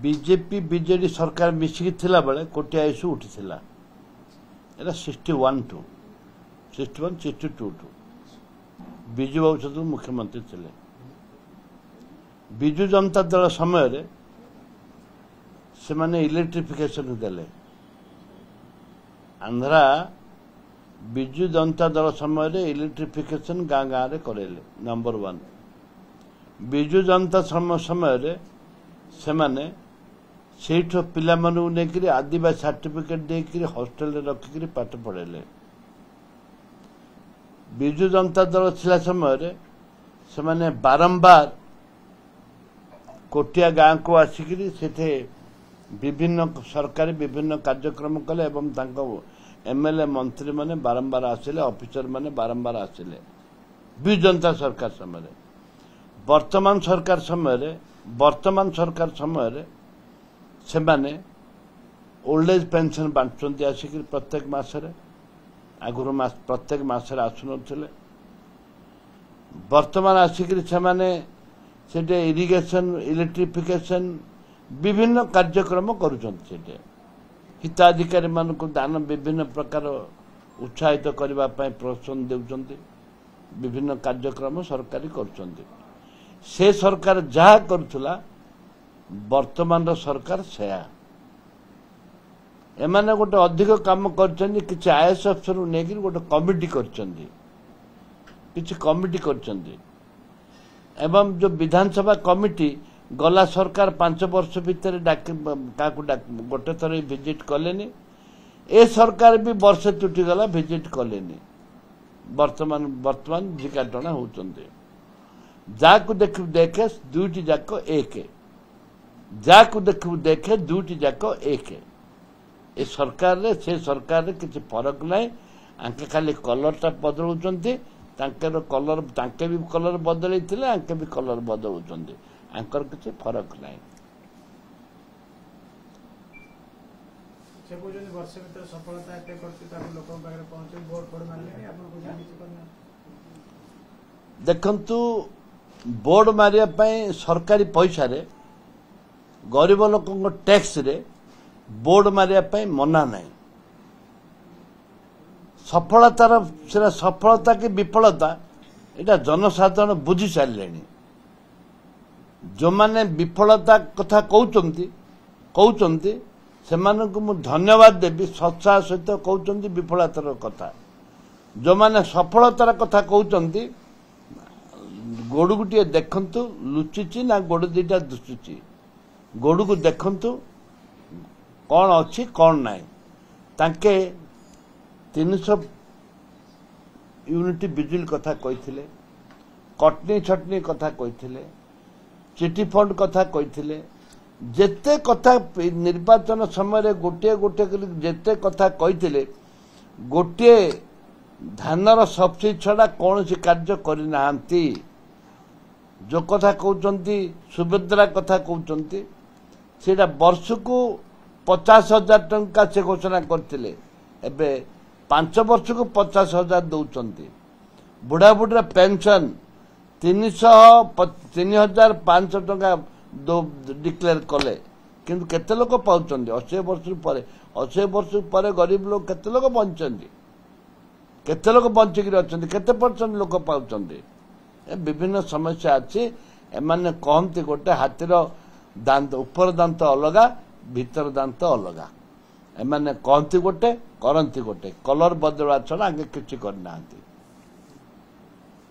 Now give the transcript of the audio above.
BJP BJD सरकार मिसिकी थिला बेले कोटिया issue उठीथिला Etah 61 to 61 62 to Biju बाबू चंद्र मुख्यमंत्री थिले बिजू जनता दल समय रे से माने इलेक्ट्रिफिकेशन देले आंध्रा बिजू जनता दल समय रे इलेक्ट्रिफिकेशन गाँ गाँ रे करेले नंबर 1 बिजू जनता समय रे से माने सेठ पिला मानू नेकरी आदिवासी सर्टिफिकेट देकरी हॉस्टल रे रखिकरी पाठ पढ़ेले बिजू जनता दल थिला समय रे से माने बारंबार कोटिया गाँ को आसिकरी सेठे विभिन्न सरकारी विभिन्न कार्यक्रम कले एवं तांको एमएलए मंत्री माने बारंबार आसिले ऑफिसर माने बारंबार आसिले बिजू जनता सरकार समय रे वर्तमान सरकार समय रे से माने ओल्ड एज पेंशन बांटुंती आसिक प्रत्येक मासरे आगुर मास प्रत्येक मासरे आसुनथिले वर्तमान आसिक से माने सेटे इरिगेशन इलेक्ट्रिफिकेशन विभिन्न कार्यक्रम करूछंती सेटे हिताधिकारी मानक दान विभिन्न प्रकार उत्साहित करबा पय प्रोत्साहन देउछंती विभिन्न कार्यक्रम सरकारी करूछंती से सरकार जहा करुला वर्तमान सरकार सेया एमाने गोटे अधिक काम करछंती किछि आईएएस अफसर नेकी गोटे कमिटी करछंती किछि कमिटी करछंती एवं जो विधानसभा कमिटी गला सरकार 5 वर्ष भीतर गोटे थर विजिट कलेनी ए सरकार भी वर्ष तुटी गला विजिट कलेनी वर्तमान जिकाटना होउचंती जाकु देखे दुईटी जाक एक जाकु देखे दुईटी जाक एक ए सरकार रे से सरकार रे किछि फरक नाही आंके खाली कलरटा बदलुचंती तांकर कलर तांके भी कलर बदलैथिले आंके भी कलर बदलुचंती आंकर किछि फरक नाही से कोजनी वर्ष भीतर सफलता एते करछि ताको लोकन पाखरे पहुंचे वोट पड़ मारले आपन को जानि करना देखंतु बोर्ड मारिया पय सरकारी पैसा रे गरीब लोक टैक्स रे बोर्ड मारिया पय मना नहीं सफलता की विफलता एटा जनसाधारण बुझी सारिलेनी जो माने विफलता कथा कहउचंती सेमानकु मु धन्यवाद देबी सच्चा सहित कहउचंती विफलतार कथा जो माने सफलतार कथा कहउचंती गोड़ गुटिए देखंतु लुचिची ना गोड़ दीटा दुचुची गोड़ को देखंतु कौन अच्छी कौन नहीं तांके 300 यूनिट बिजुली कथा कहिथिले कटनी छटनी कथा कहिथिले चिटी फंड कथा कहिथिले जेते कथा निर्वाचन समय गोटे गोटे जेते कथा कहिथिले गोटे धानर सब्सिडी छड़ा कौन सी कार्य करनाहांती जो कथा कहउचंती सुभद्रा कथा कहउचंती सेटा वर्ष को 50,000 टंका से घोषणा करथिले एबे 5 वर्ष को 50,000 दउचंती बुढ़ा बुढ़ा पेंशन 3,500 टंका डिक्लेयर कले किंतु केते लोक पाउचंती 80 वर्ष पर गरीब लोग केते लोक बंचंती केते लोक बंचिक अछंती केते परसेंट लोक पाउचंती विभिन्न समस्या अच्छी एमाने कहती गोटे हाथीर दांत ऊपर दांत अलगा भीतर दांत अलगा एमाने कहती गोटे करंती गोटे कलर बदलवा छड़ा आगे किछि करना।